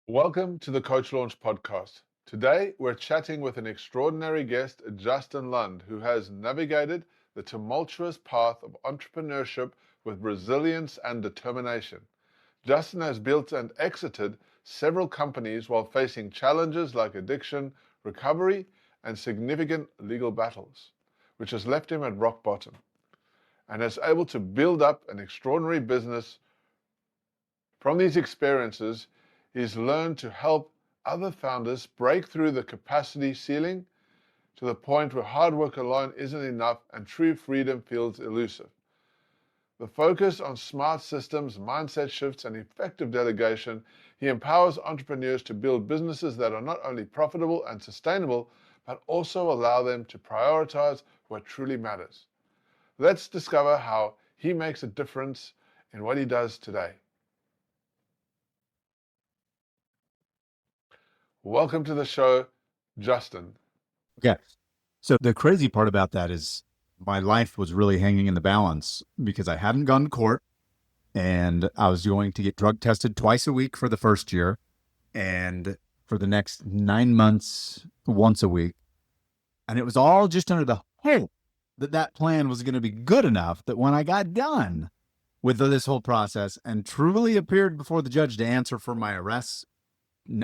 Welcome to the Coach Launch podcast. Today, we're chatting with an extraordinary guest, Justin Lund, who has navigated the tumultuous path of entrepreneurship with resilience and determination. Justin has built and exited several companies while facing challenges like addiction, recovery, and significant legal battles, which has left him at rock bottom, and is able to build up an extraordinary business. From these experiences, he's learned to help other founders break through the capacity ceiling to the point where hard work alone isn't enough and true freedom feels elusive. The focus on smart systems, mindset shifts, and effective delegation, he empowers entrepreneurs to build businesses that are not only profitable and sustainable, but also allow them to prioritize what truly matters. Let's discover how he makes a difference in what he does today. Welcome to the show, Justin. Okay. So the crazy part about that is my life was really hanging in the balance because I hadn't gone to court and I was going to get drug tested twice a week for the first year. And for the next 9 months, once a week. And it was all just under the hope that that plan was going to be good enough that when I got done with this whole process and truly appeared before the judge to answer for my arrests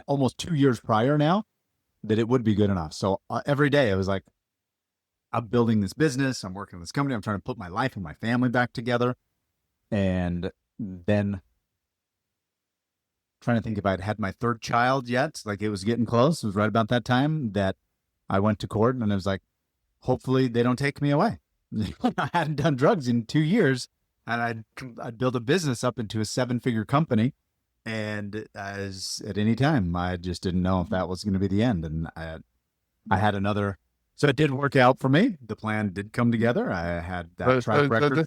almost 2 years prior now, that it would be good enough. So every day I was like, I'm building this business. I'm working in this company. I'm trying to put my life and my family back together. And then trying to think if I'd had my third child yet. Like it was getting close. It was right about that time that I went to court and I was like, hopefully they don't take me away. I hadn't done drugs in 2 years and I'd build a business up into a 7-figure company. And as at any time, I just didn't know if that was going to be the end. And I had another, so it did work out for me. The plan did come together. I had that track record.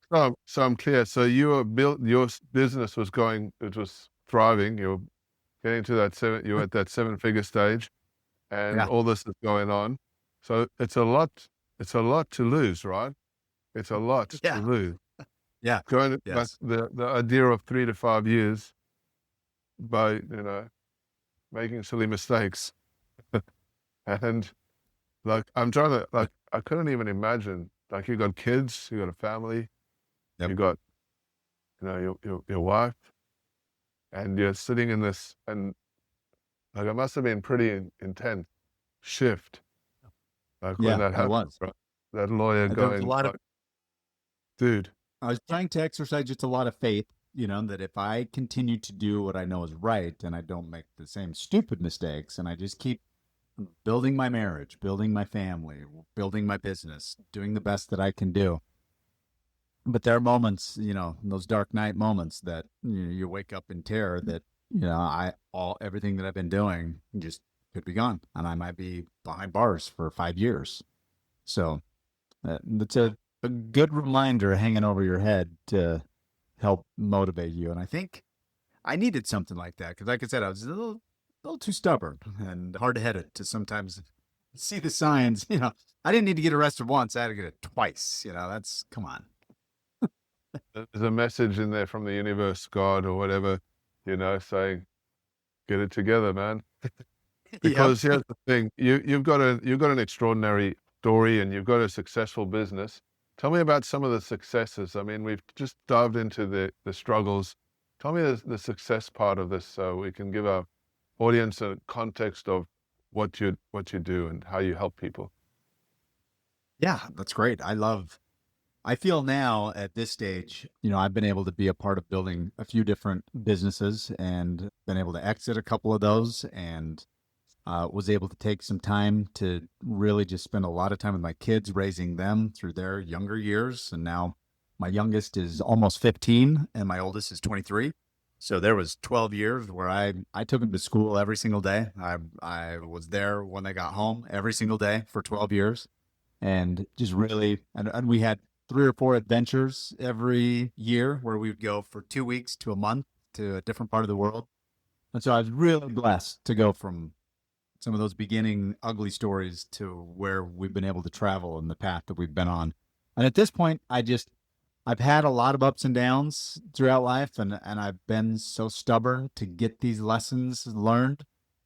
So I'm clear. So you were built, your business was going, it was thriving. You were getting to that you were at that 7-figure stage, and all this is going on. So it's a lot to lose, right? It's a lot to lose. Yeah. Going like the idea of 3 to 5 years by, making silly mistakes. And like, I'm trying to, like, I couldn't even imagine, like, you got kids, you got a family, you got, your wife, and you're sitting in this, and like, it must have been pretty intense shift. Like when that happened, was. right? That lawyer going, like, dude. I was trying to exercise just a lot of faith, that if I continue to do what I know is right and I don't make the same stupid mistakes and I just keep building my marriage, building my family, building my business, doing the best that I can do. But there are moments, those dark night moments that you wake up in terror that, everything that I've been doing just could be gone and I might be behind bars for 5 years. So that's a good reminder hanging over your head to help motivate you. And I think I needed something like that because, like I said, I was a little too stubborn and hard-headed to sometimes see the signs. I didn't need to get arrested once. I had to get it twice. Come on. There's a message in there from the universe, God, or whatever, saying, get it together, man. Because here's the thing, you've got an extraordinary story and you've got a successful business. Tell me about some of the successes. I mean, we've just dived into the struggles. Tell me the success part of this so we can give our audience a context of what you do and how you help people. Yeah, that's great. I feel now at this stage, I've been able to be a part of building a few different businesses and been able to exit a couple of those and was able to take some time to really just spend a lot of time with my kids, raising them through their younger years. And now my youngest is almost 15 and my oldest is 23. So there was 12 years where I took them to school every single day. I was there when they got home every single day for 12 years. And just really, and we had 3 or 4 adventures every year where we would go for 2 weeks to a month to a different part of the world. And so I was really blessed to go from some of those beginning ugly stories to where we've been able to travel and the path that we've been on. And at this point, I I've had a lot of ups and downs throughout life, and I've been so stubborn to get these lessons learned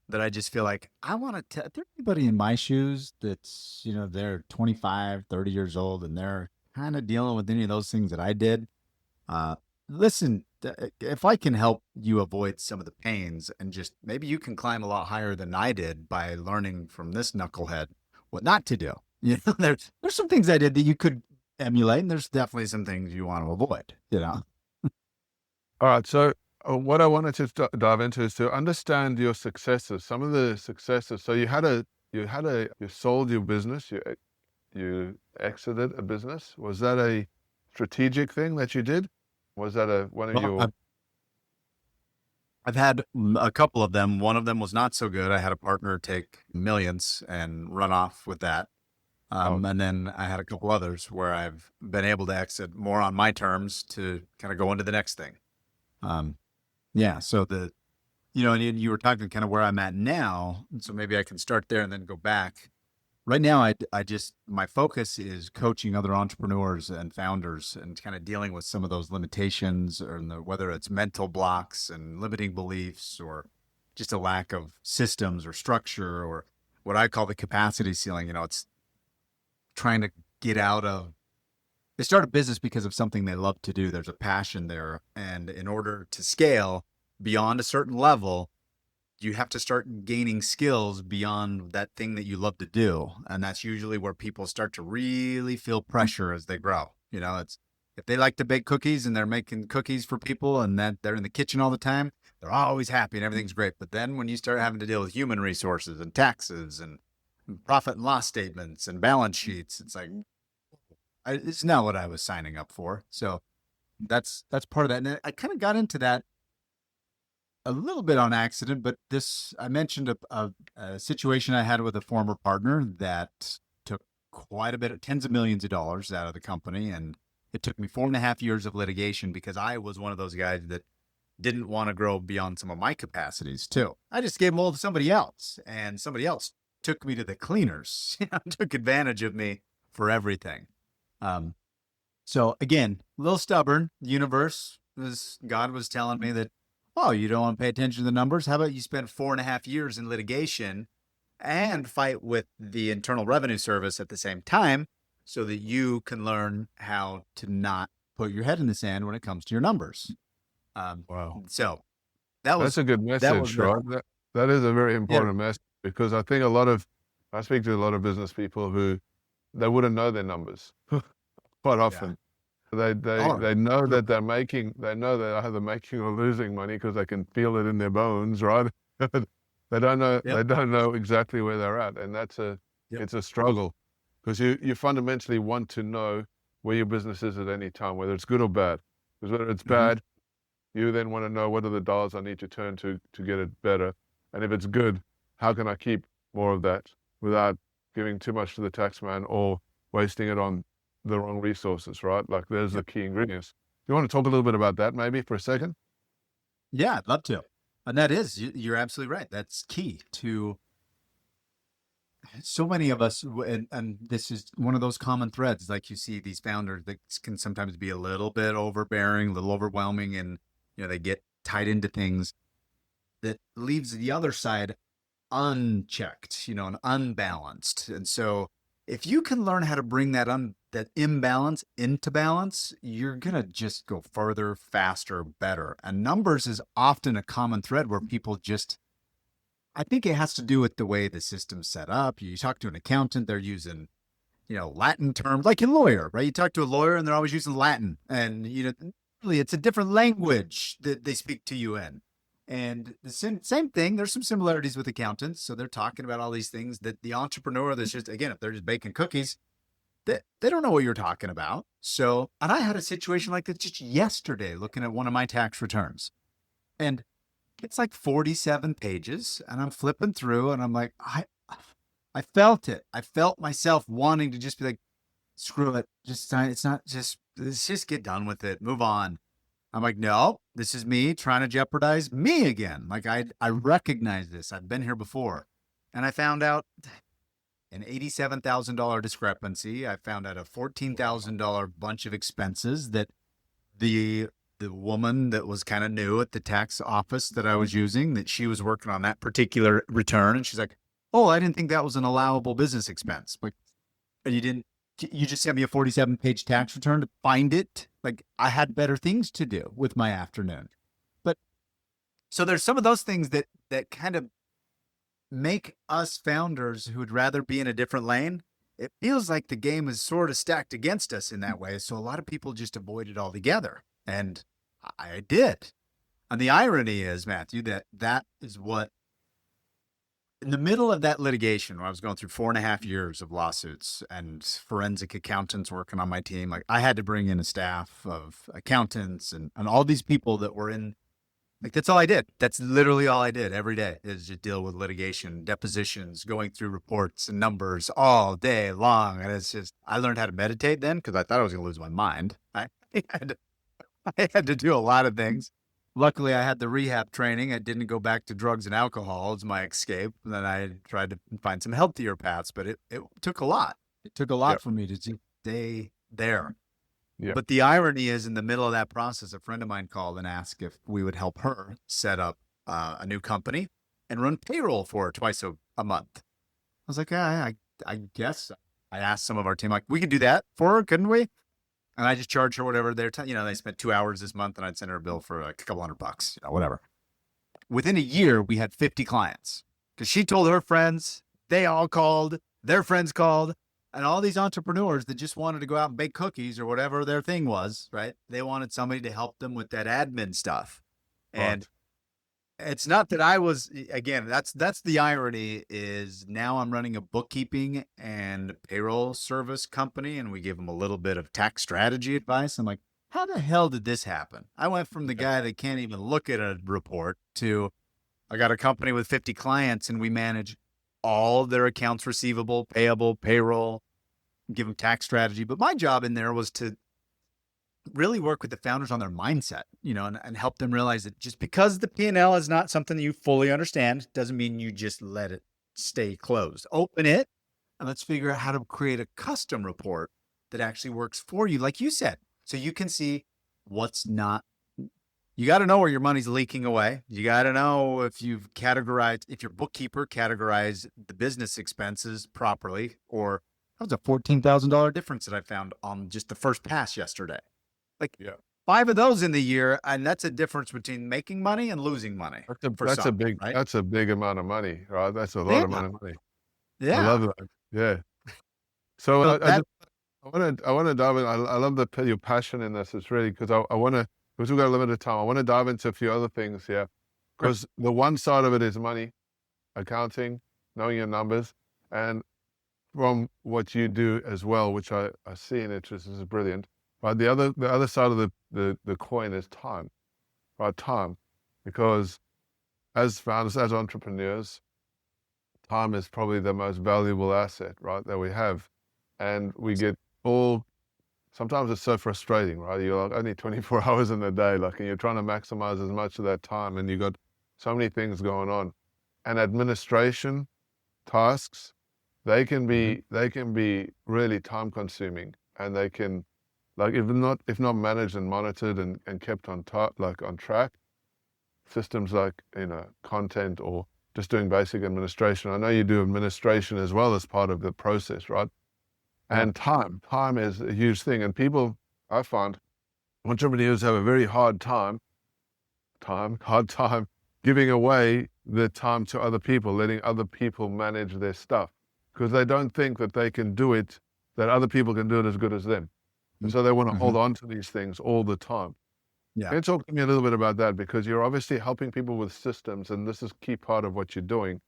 that I just feel like I want to tell, if there's anybody in my shoes that's, they're 25, 30 years old and they're kind of dealing with any of those things that I did. Uh, Listen, if I can help you avoid some of the pains and just maybe you can climb a lot higher than I did by learning from this knucklehead what not to do. There's some things I did that you could emulate, and there's definitely some things you want to avoid. All right. So what I wanted to dive into is to understand your successes, some of the successes. So you sold your business, you exited a business. Was that a strategic thing that you did? Was that one of Well, your? I've had a couple of them. One of them was not so good. I had a partner take millions and run off with that. Oh, And then I had a couple others where I've been able to exit more on my terms to kind of go into the next thing. Um, yeah. So and you were talking kind of where I'm at now. So maybe I can start there and then go back. Right now, my focus is coaching other entrepreneurs and founders and kind of dealing with some of those limitations, or whether it's mental blocks and limiting beliefs, or just a lack of systems or structure, or what I call the capacity ceiling. It's trying to get out of. They start a business because of something they love to do. There's a passion there. And in order to scale beyond a certain level, you have to start gaining skills beyond that thing that you love to do. And that's usually where people start to really feel pressure as they grow. It's if they like to bake cookies and they're making cookies for people and that they're in the kitchen all the time, they're always happy and everything's great. But then when you start having to deal with human resources and taxes and profit and loss statements and balance sheets, it's like, it's not what I was signing up for. So that's part of that. And I kind of got into that a little bit on accident, but I mentioned a situation I had with a former partner that took quite a bit of tens of millions of dollars out of the company. And it took me 4.5 years of litigation because I was one of those guys that didn't want to grow beyond some of my capacities too. I just gave them all to somebody else, and somebody else took me to the cleaners, took advantage of me for everything. So again, a little stubborn. God was telling me that, oh, you don't want to pay attention to the numbers? How about you spend 4.5 years in litigation and fight with the Internal Revenue Service at the same time so that you can learn how to not put your head in the sand when it comes to your numbers. wow. So That's a good message, right? That is a very yeah, important message, because I think I speak to a lot of business people who they wouldn't know their numbers quite yeah. often. They know Sure. that they know they're either making or losing money because they can feel it in their bones, right? Yep. They don't know exactly where they're at, and Yep. it's a struggle, because you fundamentally want to know where your business is at any time, whether it's good or bad. Because whether it's Mm-hmm. bad, you then want to know what are the dollars I need to turn to get it better, and if it's good, how can I keep more of that without giving too much to the tax man or wasting it on the wrong resources, right? Like there's the Yep. key ingredients. You want to talk a little bit about that maybe for a second? Yeah, I'd love to. And that is, you're absolutely right. That's key to so many of us. And this is one of those common threads. Like you see these founders that can sometimes be a little bit overbearing, a little overwhelming, and, they get tied into things that leaves the other side unchecked, and unbalanced. And so if you can learn how to bring that imbalance into balance, you're going to just go further, faster, better. And numbers is often a common thread where people just, I think it has to do with the way the system's set up. You talk to an accountant, they're using, Latin terms, like a lawyer, right? You talk to a lawyer and they're always using Latin, and, really it's a different language that they speak to you in. And the same thing, there's some similarities with accountants. So they're talking about all these things that the entrepreneur that's just, again, if they're just baking cookies, they don't know what you're talking about. So, and I had a situation like this just yesterday looking at one of my tax returns. And it's like 47 pages, and I'm flipping through and I'm like, I felt it. I felt myself wanting to just be like, screw it. Just sign. It's not just, let's just get done with it. Move on. I'm like, no, this is me trying to jeopardize me again. Like I recognize this. I've been here before. And I found out an $87,000 discrepancy. I found out a $14,000 bunch of expenses that the woman that was kind of new at the tax office that I was using, that she was working on that particular return. And she's like, oh, I didn't think that was an allowable business expense. Like, you just sent me a 47-page tax return to find it. Like, I had better things to do with my afternoon. But so there's some of those things that kind of make us founders who'd rather be in a different lane. It feels like the game is sort of stacked against us in that way. So a lot of people just avoid it altogether. And I did. And the irony is, Matthew, that is what, in the middle of that litigation, when I was going through 4.5 years of lawsuits and forensic accountants working on my team, like I had to bring in a staff of accountants and all these people that were in, like, that's all I did. That's literally all I did every day, is just deal with litigation, depositions, going through reports and numbers all day long. And it's just, I learned how to meditate then because I thought I was going to lose my mind. I had to do a lot of things. Luckily, I had the rehab training. I didn't go back to drugs and alcohol as my escape. And then I tried to find some healthier paths, but it took a lot. It took a lot for me to stay there. Yep. But the irony is, in the middle of that process, a friend of mine called and asked if we would help her set up a new company and run payroll for her twice a month. I was like, I guess. I asked some of our team, like, we could do that for her, couldn't we? And I just charge her whatever they're, they spent 2 hours this month, and I'd send her a bill for like a couple $100, whatever. Within a year, we had 50 clients because she told her friends, they all called, their friends called, and all these entrepreneurs that just wanted to go out and bake cookies or whatever their thing was, right? They wanted somebody to help them with that admin stuff. Right. And it's not that I was, again, that's the irony, is now I'm running a bookkeeping and payroll service company, and we give them a little bit of tax strategy advice. I'm like, how the hell did this happen? I went from the guy that can't even look at a report to, I got a company with 50 clients and we manage all their accounts receivable, payable, payroll, give them tax strategy. But my job in there was to really work with the founders on their mindset, and help them realize that just because the P&L is not something that you fully understand doesn't mean you just let it stay closed. Open it, and let's figure out how to create a custom report that actually works for you, like you said, so you can see what's not. You got to know where your money's leaking away. You got to know if your bookkeeper categorized the business expenses properly, or that was a $14,000 difference that I found on just the first pass yesterday. Like 5 of those in the year, and that's a difference between making money and losing money. That's a big amount of money, right? That's a lot of money. Yeah, I love that. Yeah. So I want to dive in. I love your passion in this. It's really because I want to, because we've got a limited time. I want to dive into a few other things here, because the one side of it is money, accounting, knowing your numbers, and from what you do as well, which I see in it, this is brilliant. Right, the other side of the coin is time, right? Time, because as founders, as entrepreneurs, time is probably the most valuable asset, right, that we have, and we get sometimes it's so frustrating, right? You're like only 24 hours in the day, like, and you're trying to maximize as much of that time, and you got so many things going on, and administration tasks, they can be really time consuming, and they can, like, if not managed and monitored and kept on track, systems like, content or just doing basic administration. I know you do administration as well as part of the process, right? And time is a huge thing. And people, I find, entrepreneurs have a very hard time giving away their time to other people, letting other people manage their stuff, because they don't think that they can do it, that other people can do it as good as them. And so they want to hold on to these things all the time. Yeah. Can you talk to me a little bit about that? Because you're obviously helping people with systems, and this is a key part of what you're doing,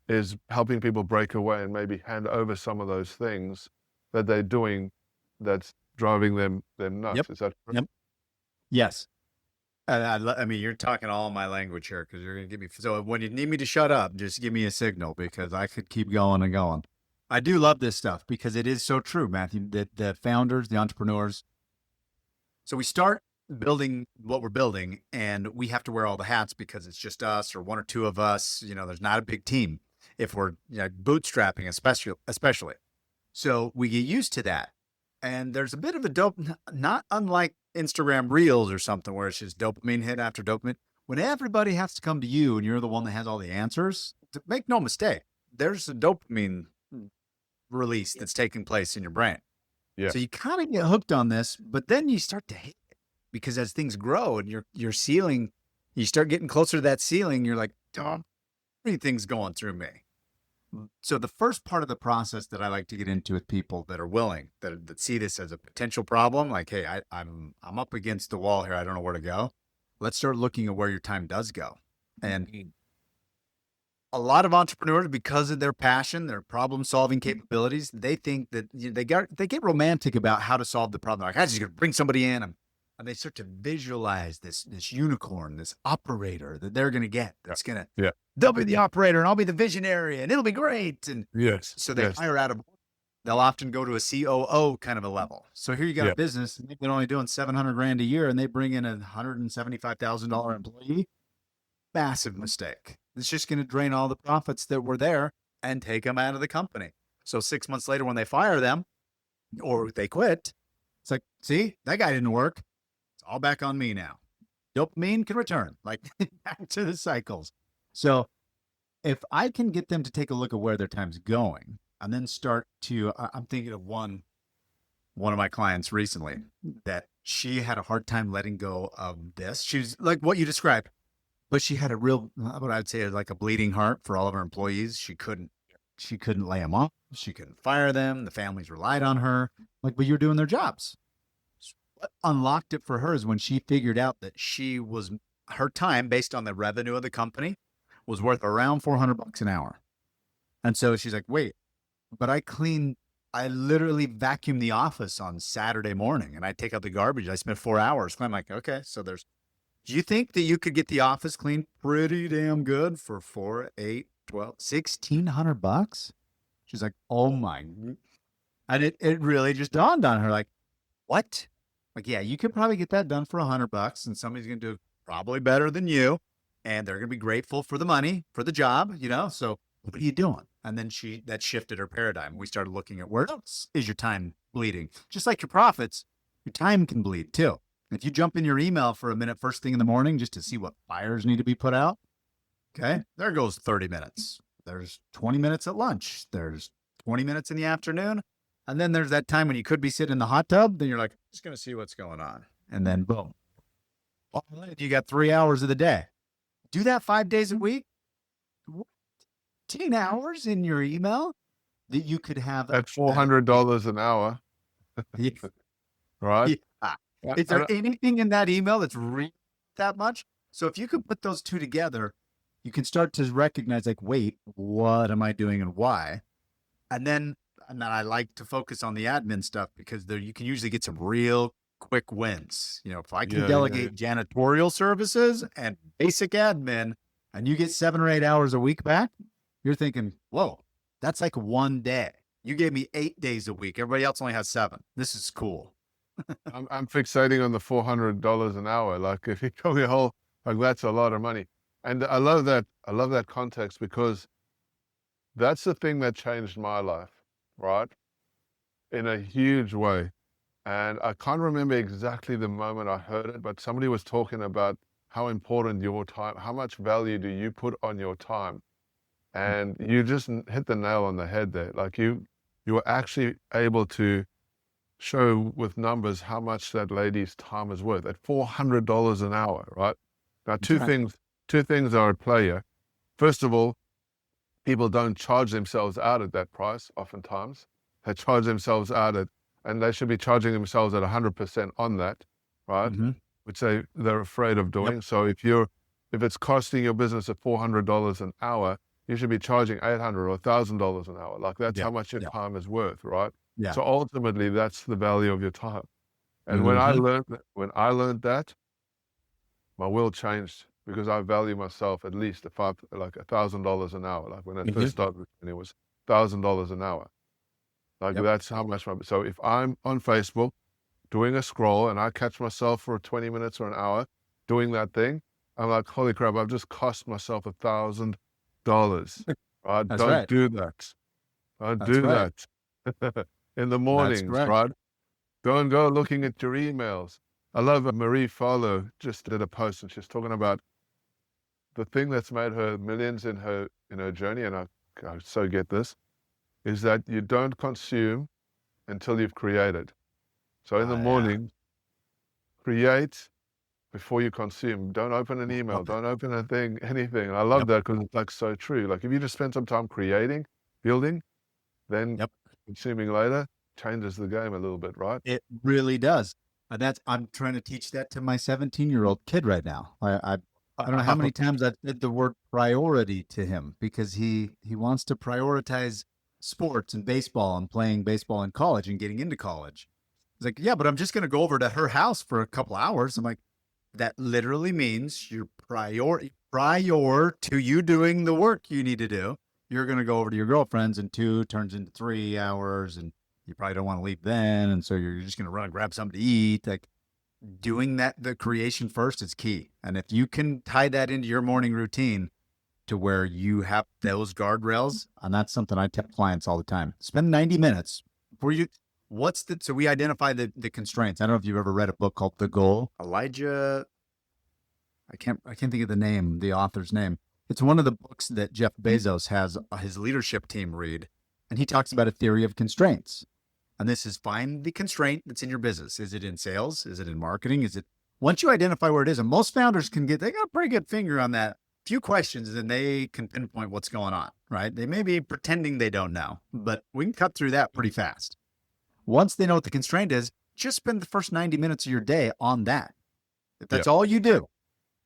is helping people break away and maybe hand over some of those things that they're doing that's driving them nuts. Yep. Is that correct? Yep. Yes. I mean, you're talking all my language here, because you're going to give me, so when you need me to shut up, just give me a signal, because I could keep going and going. I do love this stuff because it is so true, Matthew, that the founders, the entrepreneurs, so we start building what we're building, and we have to wear all the hats because it's just us or one or two of us. There's not a big team if we're bootstrapping, especially. So we get used to that. And there's a bit of a not unlike Instagram Reels or something where it's just dopamine hit after dopamine. When everybody has to come to you and you're the one that has all the answers, make no mistake, there's a dopamine release that's taking place in your brain. Yeah. So you kind of get hooked on this, but then you start to hate it because as things grow and your ceiling, you start getting closer to that ceiling, you're like, oh, everything's going through me. So the first part of the process that I like to get into with people that are willing, that see this as a potential problem, like, hey, I'm up against the wall here. I don't know where to go. Let's start looking at where your time does go. And a lot of entrepreneurs, because of their passion, their problem-solving capabilities, they think that they get romantic about how to solve the problem. Like, I just got to bring somebody in, and they start to visualize this unicorn, this operator that they're going to get. That's going to, they'll be the operator, and I'll be the visionary, and it'll be great. And so they hire out of. They'll often go to a COO kind of a level. So here you got a business, maybe they're only doing $700,000 a year, and they bring in a $175,000 employee. Massive mistake. It's just going to drain all the profits that were there and take them out of the company. So 6 months later, when they fire them or they quit, it's like, see, that guy didn't work. It's all back on me now. Dopamine can return, like back to the cycles. So if I can get them to take a look at where their time's going and then start to, I'm thinking of one of my clients recently that she had a hard time letting go of this. She was like what you described. But she had a real, what I'd say, like a bleeding heart for all of her employees. She couldn't lay them off. She couldn't fire them. The families relied on her. Like, but you're doing their jobs. What unlocked it for her is when she figured out that her time based on the revenue of the company was worth around $400 an hour. And so she's like, wait, but I literally vacuum the office on Saturday morning and I take out the garbage. I spent 4 hours. I'm like, okay, so do you think that you could get the office cleaned pretty damn good for $4, $8, $12, $1,600? She's like, oh my. And it really just dawned on her, like, what? Like, yeah, you could probably get that done for $100 and somebody's going to do probably better than you. And they're going to be grateful for the money, for the job, so what are you doing? And then that shifted her paradigm. We started looking at where else is your time bleeding? Just like your profits, your time can bleed too. If you jump in your email for a minute first thing in the morning just to see what fires need to be put out, okay, there goes 30 minutes. There's 20 minutes at lunch. There's 20 minutes in the afternoon. And then there's that time when you could be sitting in the hot tub. Then you're like, just going to see what's going on. And then boom, you got 3 hours of the day. Do that 5 days a week. 10 hours in your email that you could have. At $400 an hour. Right? Yeah. Is there anything in that email that's really that much? So if you could put those two together, you can start to recognize, like, wait, what am I doing and why? And then I like to focus on the admin stuff because you can usually get some real quick wins. If I can delegate janitorial services and basic admin and you get 7 or 8 hours a week back, you're thinking, whoa, that's like one day. You gave me 8 days a week. Everybody else only has 7. This is cool. I'm fixating on the $400 an hour. Like, if you tell me that's a lot of money. And I love that context because that's the thing that changed my life, right? In a huge way. And I can't remember exactly the moment I heard it, but somebody was talking about how important your time, how much value do you put on your time? And you just hit the nail on the head there. Like, you were actually able to show with numbers how much that lady's time is worth at $400 an hour, right? Now, two things are at play here. First of all, people don't charge themselves out at that price. Oftentimes, they charge themselves out and they should be charging themselves at 100% on that, right? Mm-hmm. Which they're afraid of doing. Yep. So if it's costing your business at $400 an hour, you should be charging $800 or $1,000 an hour. Like, that's how much your time is worth, right? Yeah. So ultimately, that's the value of your time. And when I learned that, my world changed because I value myself at least $1,000 an hour. Like, when I first started, and it was $1,000 an hour. Like, that's how much. So if I'm on Facebook doing a scroll and I catch myself for 20 minutes or an hour doing that thing, I'm like, holy crap! I've just cost myself $1,000. Right? Don't do that. Don't do that. In the mornings, right? Don't go looking at your emails. I love Marie Farlow just did a post and she's talking about the thing that's made her millions in her journey, and I so get this, is that you don't consume until you've created. So in the Yeah. morning, create before you consume. Don't open an email. Love it. Don't open a thing, anything. And I love Yep. that because it's like so true. Like if you just spend some time creating, building, then Yep. consuming later changes the game a little bit, right? It really does. I'm trying to teach that to my 17-year-old kid right now. I don't know how many times I've said the word priority to him because he wants to prioritize sports and baseball and playing baseball in college and getting into college. He's like, yeah, but I'm just going to go over to her house for a couple hours. I'm like, that literally means you're prior to you doing the work you need to do. You're going to go over to your girlfriend's and 2 turns into 3 hours and you probably don't want to leave then. And so you're just going to run and grab something to eat. Like doing that, the creation first is key. And if you can tie that into your morning routine to where you have those guardrails, and that's something I tell clients all the time, spend 90 minutes before you, so we identify the constraints. I don't know if you've ever read a book called The Goal. Elijah, I can't think of the author's name. It's one of the books that Jeff Bezos has his leadership team read. And he talks about a theory of constraints. And this is find the constraint that's in your business. Is it in sales? Is it in marketing? Once you identify where it is, and most founders they got a pretty good finger on that. Few questions, and they can pinpoint what's going on, right? They may be pretending they don't know, but we can cut through that pretty fast. Once they know what the constraint is, just spend the first 90 minutes of your day on that. If that's all you do,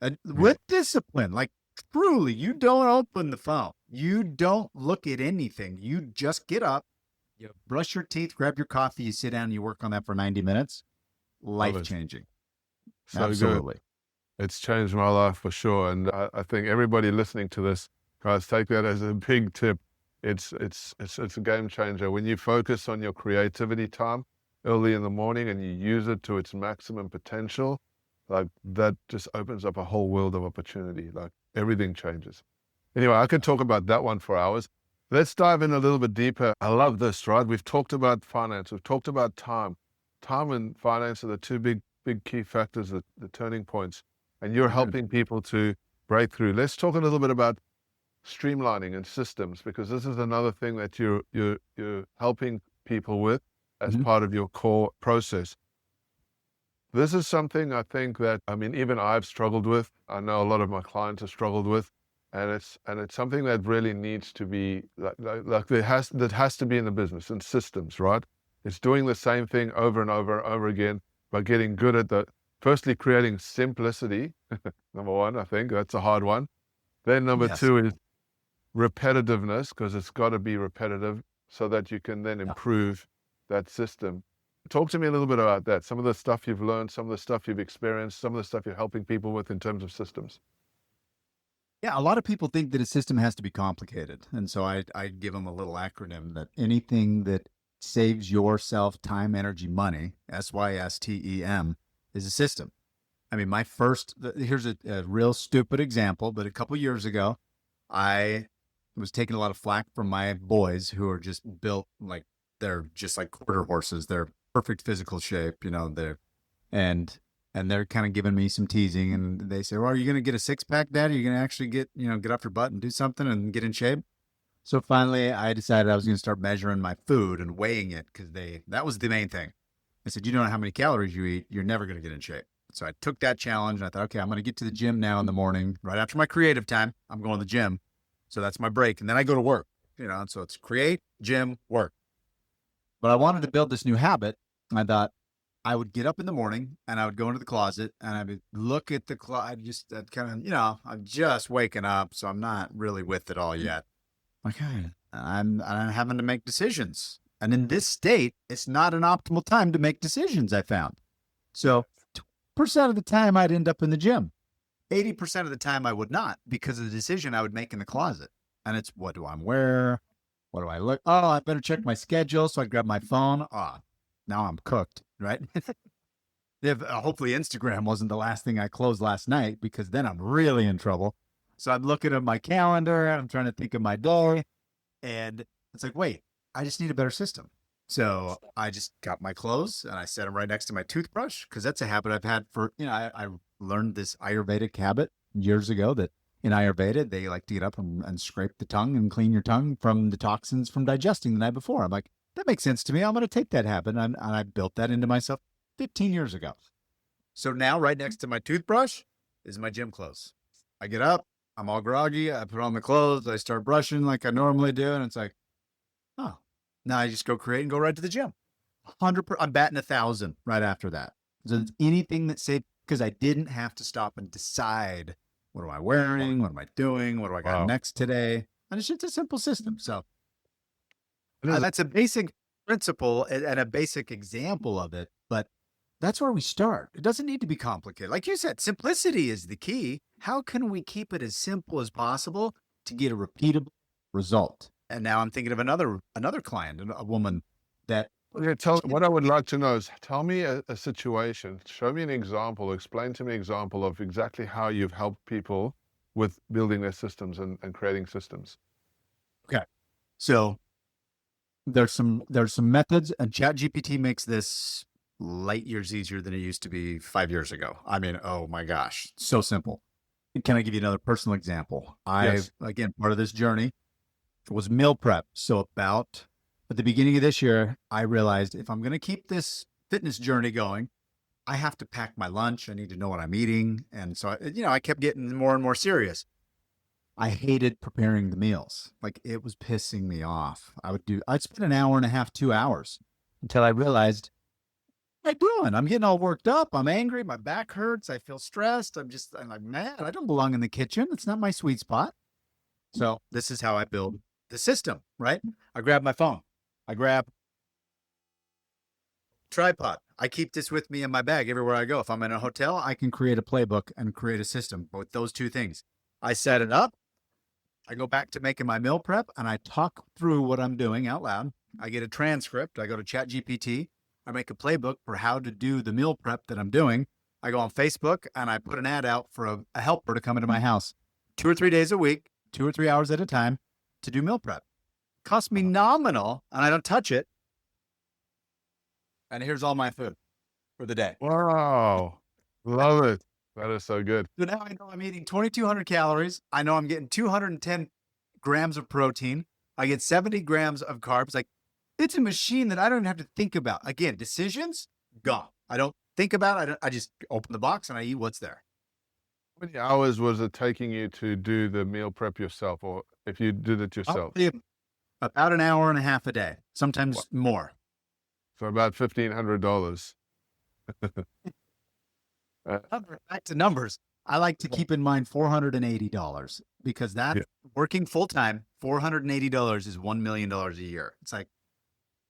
and with discipline, like truly, you don't open the phone. You don't look at anything. You just get up, you brush your teeth, grab your coffee, you sit down, and you work on that for 90 minutes. Life-changing. So absolutely. Good. It's changed my life for sure. And I think everybody listening to this, guys, take that as a big tip. It's a game changer. When you focus on your creativity time early in the morning and you use it to its maximum potential, like that just opens up a whole world of opportunity. Like everything changes. Anyway, I could talk about that one for hours. Let's dive in a little bit deeper. I love this, right? We've talked about finance. We've talked about time. Time and finance are the two big key factors, the turning points. And you're helping people to break through. Let's talk a little bit about streamlining and systems, because this is another thing that you're helping people with as part of your core process. This is something I think that, even I've struggled with. I know a lot of my clients have struggled with, and it's something that really needs to be that has to be in the business and systems, right? It's doing the same thing over and over and over again by getting good at firstly creating simplicity. Number one, I think that's a hard one. Then number two is repetitiveness, because it's got to be repetitive so that you can then improve that system. Talk to me a little bit about that. Some of the stuff you've learned, some of the stuff you've experienced, some of the stuff you're helping people with in terms of systems. Yeah, a lot of people think that a system has to be complicated. And so I give them a little acronym that anything that saves yourself time, energy, money, SYSTEM, is a system. Here's a real stupid example, but a couple years ago, I was taking a lot of flack from my boys who are just built like, they're just like quarter horses. They're perfect physical shape, and they're kind of giving me some teasing, and they say, well, are you going to get a 6-pack, Dad? Are you going to actually get off your butt and do something and get in shape? So finally I decided I was going to start measuring my food and weighing it, because that was the main thing. I said, you don't know how many calories you eat, you're never going to get in shape. So I took that challenge and I thought, okay, I'm going to get to the gym now in the morning, right after my creative time. I'm going to the gym. So that's my break. And then I go to work, and so it's create, gym, work. But I wanted to build this new habit. I thought I would get up in the morning and I would go into the closet and I would look at the closet. I'd kind of, I'm just waking up, so I'm not really with it all yet. Okay. I'm having to make decisions. And in this state, it's not an optimal time to make decisions, I found. So 20% of the time I'd end up in the gym. 80% of the time I would not, because of the decision I would make in the closet. And it's, what do I wear? What do I look? Oh, I better check my schedule. So I'd grab my phone. Now I'm cooked, right? Hopefully Instagram wasn't the last thing I closed last night, because then I'm really in trouble. So I'm looking at my calendar. I'm trying to think of my day. And it's like, wait, I just need a better system. So I just got my clothes and I set them right next to my toothbrush because that's a habit I've had for, I learned this Ayurvedic habit years ago that in Ayurveda, they like to get up and scrape the tongue and clean your tongue from the toxins from digesting the night before. I'm like, that makes sense to me. I'm going to take that habit. And I built that into myself 15 years ago. So now right next to my toothbrush is my gym clothes. I get up, I'm all groggy. I put on the clothes. I start brushing like I normally do. And it's like, oh, now I just go create and go right to the gym. 100%. I'm batting 1,000 right after that. So anything that saved, because I didn't have to stop and decide, what am I wearing? What am I doing? What do I got next today? And it's just a simple system. So that's a basic principle and a basic example of it. But that's where we start. It doesn't need to be complicated. Like you said, simplicity is the key. How can we keep it as simple as possible to get a repeatable result? And now I'm thinking of another client, a woman that. What I would like to know is, tell me a situation, show me an example, explain to me an example of exactly how you've helped people with building their systems and creating systems. Okay. So there's some methods, and ChatGPT makes this light years easier than it used to be 5 years ago. I mean, oh my gosh, so simple. Can I give you another personal example? Yes. Again, part of this journey was meal prep. So at the beginning of this year, I realized if I'm going to keep this fitness journey going, I have to pack my lunch. I need to know what I'm eating. And so, I kept getting more and more serious. I hated preparing the meals. Like, it was pissing me off. I'd spend an hour and a half, 2 hours until I realized, what am I doing? I'm getting all worked up. I'm angry. My back hurts. I feel stressed. I'm like, man, I don't belong in the kitchen. It's not my sweet spot. So this is how I build the system, right? I grab my phone. I grab tripod. I keep this with me in my bag everywhere I go. If I'm in a hotel, I can create a playbook and create a system with those two things. I set it up. I go back to making my meal prep and I talk through what I'm doing out loud. I get a transcript. I go to ChatGPT. I make a playbook for how to do the meal prep that I'm doing. I go on Facebook and I put an ad out for a helper to come into my house 2 or 3 days a week, 2 or 3 hours at a time to do meal prep. Cost me nominal, and I don't touch it. And here's all my food for the day. Wow. Love it. That is so good. So now I know I'm eating 2,200 calories. I know I'm getting 210 grams of protein. I get 70 grams of carbs. Like, it's a machine that I don't even have to think about. Again, decisions, gone. I don't think about it. I just open the box and I eat what's there. How many hours was it taking you to do the meal prep yourself, or if you did it yourself? About an hour and a half a day, sometimes more. So about $1,500. Back to numbers. I like to keep in mind $480 because working full time, $480 is $1 million a year. It's like,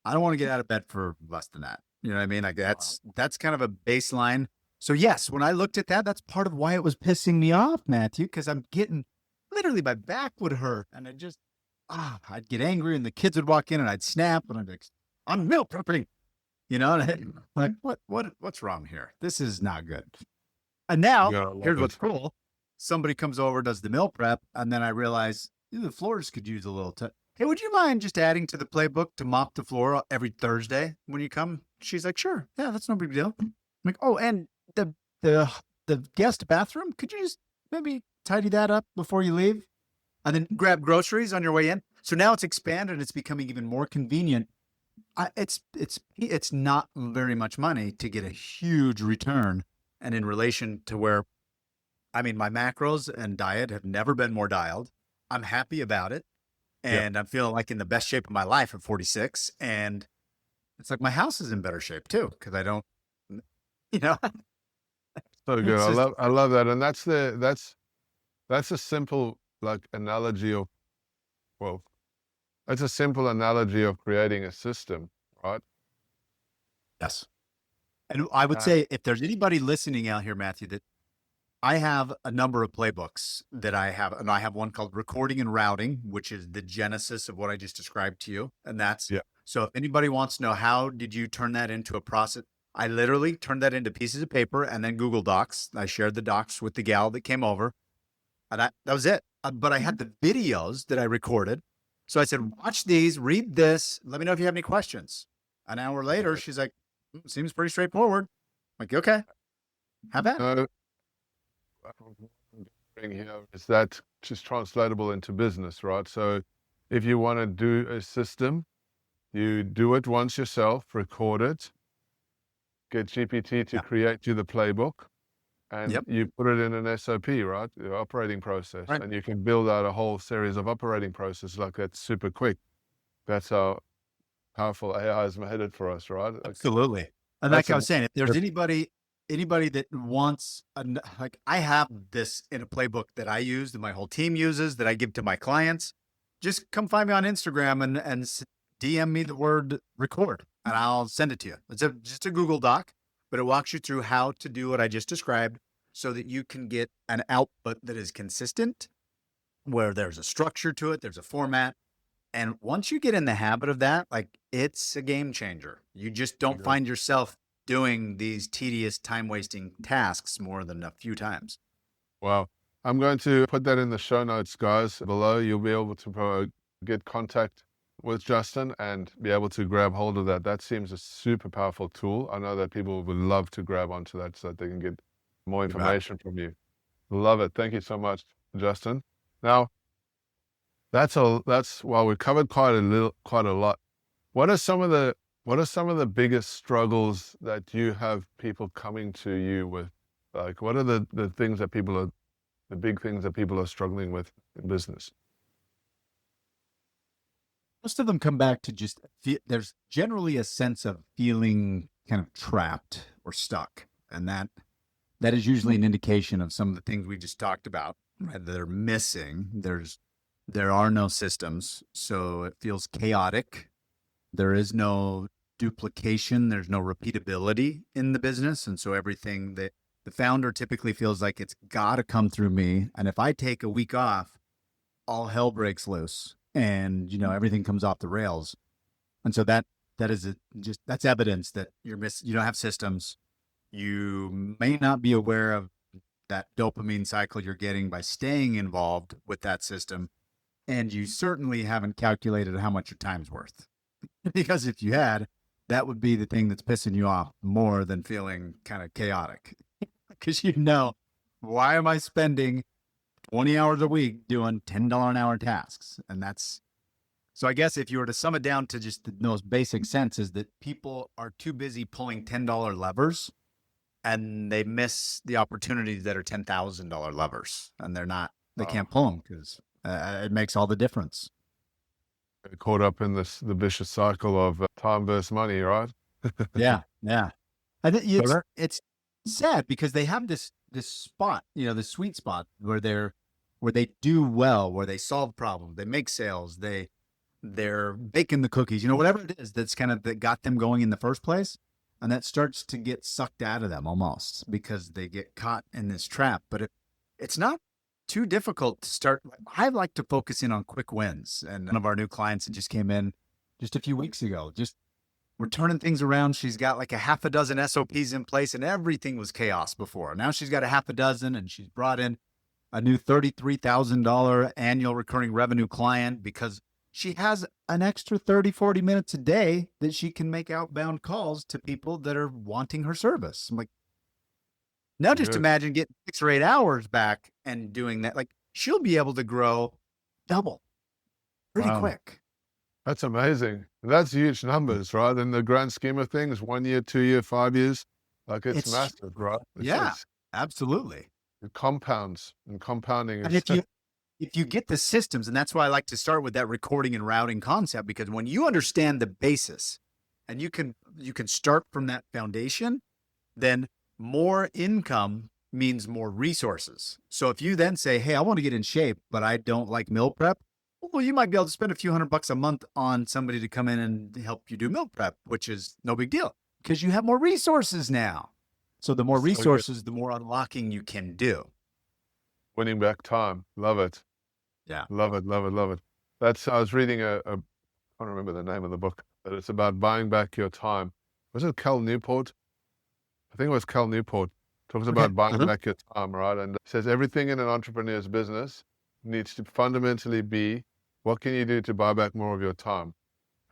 I don't want to get out of bed for less than that. You know what I mean? Like that's kind of a baseline. So yes, when I looked at that, that's part of why it was pissing me off, Matthew, because I'm getting, literally my back would hurt and I'd get angry and the kids would walk in and I'd snap and I'd be like, I'm meal prepping, and like, what's wrong here? This is not good. And now here's what's cool. Somebody comes over, does the meal prep. And then I realize the floors could use a little hey, would you mind just adding to the playbook to mop the floor every Thursday when you come? She's like, sure. Yeah, that's no big deal. I'm like, oh, and the guest bathroom, could you just maybe tidy that up before you leave? And then grab groceries on your way in. So now it's expanded and it's becoming even more convenient. It's not very much money to get a huge return. And in relation to where, my macros and diet have never been more dialed. I'm happy about it. And I'm feeling like in the best shape of my life at 46. And it's like my house is in better shape too, because I don't, So good. I love that. And that's a simple analogy of, that's a simple analogy of creating a system, right? Yes. And I would say if there's anybody listening out here, Matthew, that I have a number of playbooks that I have, and I have one called Recording and Routing, which is the genesis of what I just described to you. And so if anybody wants to know, how did you turn that into a process? I literally turned that into pieces of paper and then Google Docs. I shared the docs with the gal that came over, and that was it. But I had the videos that I recorded. So I said, watch these, read this. Let me know if you have any questions. An hour later, she's like, seems pretty straightforward. I'm like, okay, have that. No, here is that just translatable into business, right? So if you want to do a system, you do it once yourself, record it, get GPT to Yeah. create you the playbook, and Yep. you put it in an SOP, right? The operating process. Right. And you can build out a whole series of operating processes like that super quick. That's how powerful AI has made it for us, right? Absolutely. And That's like I a, was saying, if there's anybody that wants, like I have this in a playbook that I use, that my whole team uses, that I give to my clients, just come find me on Instagram and DM me the word record and I'll send it to you. It's just a Google Doc, but it walks you through how to do what I just described so that you can get an output that is consistent, where there's a structure to it, there's a format. And once you get in the habit of that, like it's a game changer. You just don't find yourself doing these tedious, time wasting tasks more than a few times. wow. I'm going to put that in the show notes, guys, below. You'll be able to get contact with Justin and be able to grab hold of that. That seems a super powerful tool. I know that people would love to grab onto that so that they can get more information from you. Love it. Thank you so much, Justin. Now, that's well, we covered quite a lot. What are some of the biggest struggles that you have people coming to you with? Like, what are the things that the big things that people are struggling with in business? Most of them come back to just there's generally a sense of feeling kind of trapped or stuck. And that is usually an indication of some of the things we just talked about, right? They're missing. There are no systems, so it feels chaotic. There is no duplication. There's no repeatability in the business. And so everything that the founder typically feels like it's got to come through me. And if I take a week off, all hell breaks loose and, everything comes off the rails. And so that's evidence that you don't have systems. You may not be aware of that dopamine cycle you're getting by staying involved with that system. And you certainly haven't calculated how much your time's worth. Because if you had, that would be the thing that's pissing you off more than feeling kind of chaotic. Because why am I spending 20 hours a week doing $10 an hour tasks? And so I guess if you were to sum it down to just the most basic sense is that people are too busy pulling $10 levers and they miss the opportunities that are $10,000 levers. And they can't pull them because it makes all the difference. Caught up in the vicious cycle of time versus money, right? Yeah. I think it's sad because they have this spot, this sweet spot where they do well, where they solve problems, they make sales, they're baking the cookies, whatever it is that's kind of that got them going in the first place. And that starts to get sucked out of them almost because they get caught in this trap. But it's not too difficult to start. I like to focus in on quick wins. And one of our new clients that just came in just a few weeks ago, we're turning things around. She's got like a half a dozen SOPs in place and everything was chaos before. Now she's got a half a dozen and she's brought in a new $33,000 annual recurring revenue client because she has an extra 30, 40 minutes a day that she can make outbound calls to people that are wanting her service. I'm like, now just imagine getting 6 or 8 hours back and doing that. Like she'll be able to grow double pretty quick. That's amazing. That's huge numbers, right? In the grand scheme of things, 1 year, 2 year, 5 years, like it's massive, right? Absolutely. It compounds and compounding. And if you get the systems, and that's why I like to start with that recording and routing concept, because when you understand the basis and you can start from that foundation, then more income means more resources. So if you then say, hey, I want to get in shape, but I don't like meal prep, well, you might be able to spend a few $100 a month on somebody to come in and help you do meal prep, which is no big deal because you have more resources now. So the more resources, the more unlocking you can do. Winning back time. Love it. Yeah. Love it. I was reading I can't remember the name of the book, but it's about buying back your time. Was it Cal Newport? I think it was Cal Newport. Talks about buying back your time, right? And it says everything in an entrepreneur's business needs to fundamentally be, what can you do to buy back more of your time?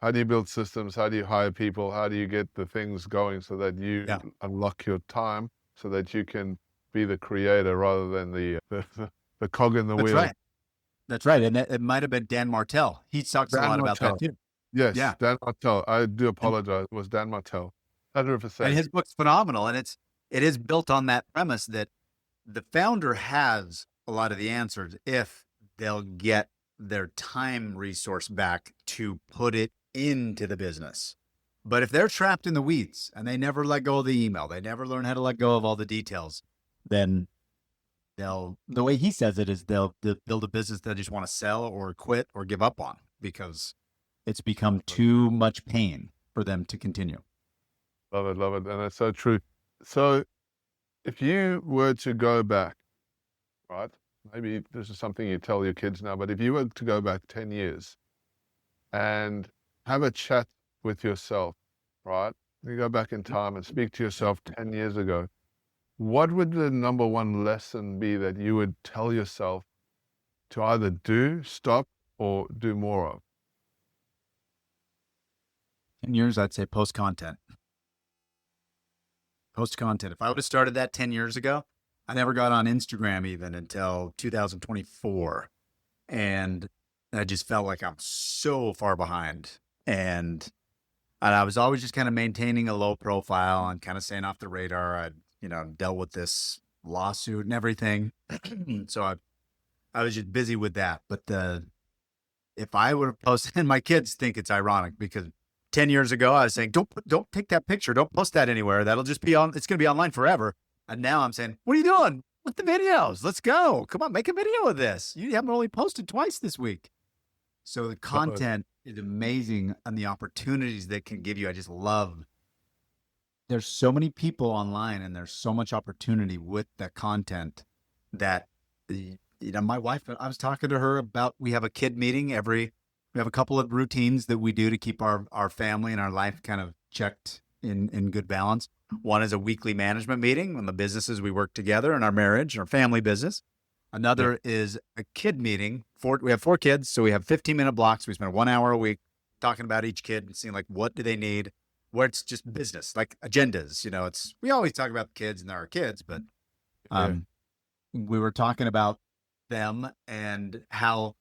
How do you build systems? How do you hire people? How do you get the things going so that you Yeah, unlock your time so that you can be the creator rather than the cog in the that's wheel? right. That's right. And it might have been Dan Martell. He talks a Dan lot about that Martell. too. Yes, Yeah. Dan Martell. I do And apologize. It was Dan Martell. and 100%. his book's phenomenal. And it is built on that premise that the founder has a lot of the answers if they'll get their time resource back to put it into the business. But if they're trapped in the weeds and they never let go of the email, they never learn how to let go of all the details, then the way he says it is they'll build a business they just want to sell or quit or give up on because it's become too much pain for them to continue. Love it, love it. And that's so true. So if you were to go back, right? Maybe this is something you tell your kids now, but if you were to go back 10 years and have a chat with yourself, right? You go back in time and speak to yourself 10 years ago, what would the number one lesson be that you would tell yourself to either do, stop, or do more of? 10 years, I'd say post content. Post content. If I would have started that 10 years ago, I never got on Instagram even until 2024. And I just felt like I'm so far behind. And I was always just kind of maintaining a low profile and kind of staying off the radar. I'd, dealt with this lawsuit and everything. So I was just busy with that. But if I would have posted, and my kids think it's ironic because 10 years ago I was saying, don't take that picture. Don't post that anywhere. That'll just be it's going to be online forever. And now I'm saying, what are you doing with the videos? Let's go. Come on, make a video of this. You haven't only posted twice this week. So the content is amazing and the opportunities that can give you. I just love. There's so many people online and there's so much opportunity with that content that, my wife, I was talking to her about, we have a kid meeting we have a couple of routines that we do to keep our family and our life kind of checked in good balance. One is a weekly management meeting on the businesses we work together in our marriage, our family business. Another is a kid meeting. We have 4 kids, so we have 15-minute blocks. We spend 1 hour a week talking about each kid and seeing like what do they need, where it's just business, like agendas. We always talk about the kids and they're our kids, but we were talking about them and how.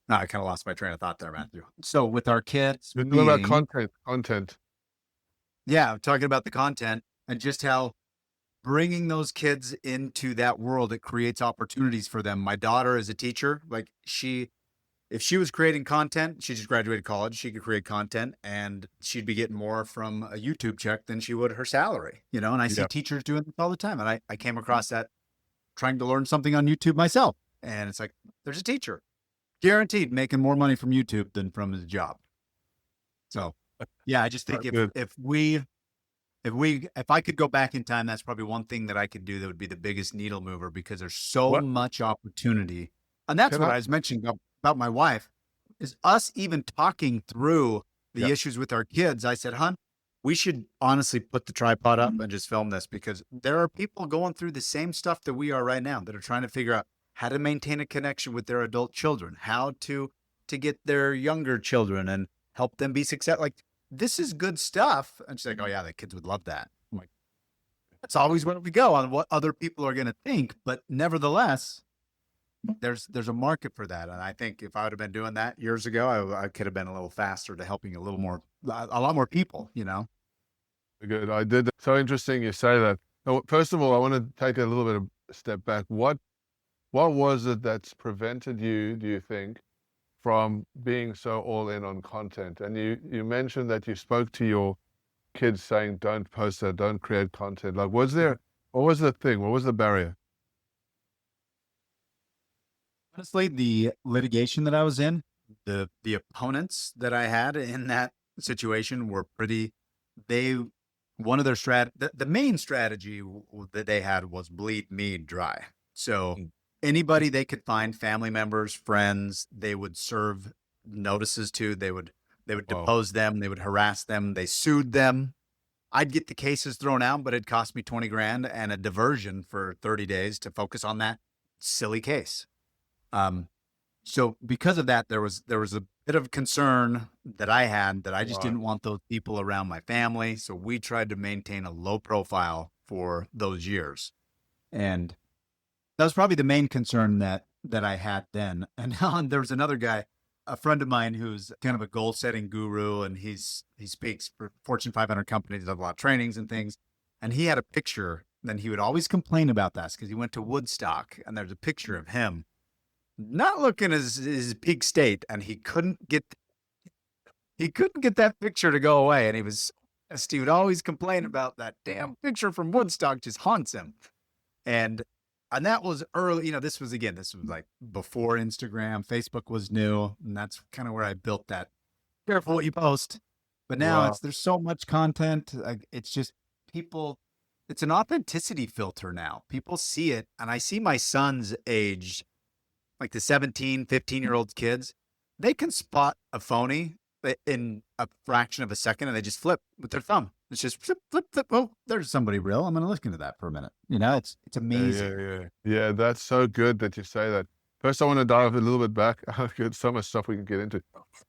No, I kind of lost my train of thought there, Matthew. So with our kids, What about content? Yeah, I'm talking about the content and just how bringing those kids into that world, it creates opportunities for them. My daughter is a teacher. Like if she was creating content, she just graduated college, she could create content and she'd be getting more from a YouTube check than she would her salary, and I see teachers doing this all the time. And I came across that trying to learn something on YouTube myself. And it's like, there's a teacher guaranteed making more money from YouTube than from his job. So yeah, I just think if I could go back in time, that's probably one thing that I could do that would be the biggest needle mover because there's so much opportunity. And that's what I was mentioning about my wife is us even talking through the issues with our kids. I said, hon, we should honestly put the tripod up and just film this because there are people going through the same stuff that we are right now that are trying to figure out how to maintain a connection with their adult children, how to get their younger children and help them be successful. Like, this is good stuff. And she's like, oh yeah, the kids would love that. I'm like, that's always where we go on what other people are going to think. But nevertheless, there's a market for that. And I think if I would have been doing that years ago, I could have been a little faster to helping a lot more people, Good. I did. So interesting you say that. Now, first of all, I want to take a little bit of a step back. What was it that's prevented you, do you think, from being so all in on content? And you mentioned that you spoke to your kids saying, don't post that, don't create content. Like, what was the thing? What was the barrier? Honestly, the litigation that I was in, the opponents that I had in that situation were one of their the main strategy that they had was bleed me dry. So anybody they could find, family members, friends, they would serve notices to, they would depose them, they would harass them, they sued them. I'd get the cases thrown out, but it cost me 20 grand and a diversion for 30 days to focus on that silly case. So because of that, there was a bit of concern that I had that I just Right. didn't want those people around my family. So we tried to maintain a low profile for those years. And that was probably the main concern that I had then. And now there was another guy, a friend of mine who's kind of a goal setting guru, and he speaks for Fortune 500 companies, does a lot of trainings and things. And he had a picture. Then he would always complain about this because he went to Woodstock, and there's a picture of him not looking as his peak state, and he couldn't get that picture to go away. And he would always complain about that damn picture from Woodstock just haunts him. And that was early, this was like before Instagram, Facebook was new, and that's kind of where I built that careful what you post. But now Wow. there's so much content. Like, it's just people, it's an authenticity filter now. People see it, and I see my son's age, like the 17, 15-year-old kids, they can spot a phony in a fraction of a second, and they just flip with their thumb. It's just flip, flip, flip. Oh, there's somebody real. I'm going to look into that for a minute. It's Yeah, amazing. yeah. That's so good that you say that. First, I want to dive a little bit back. There's so much stuff we can get into.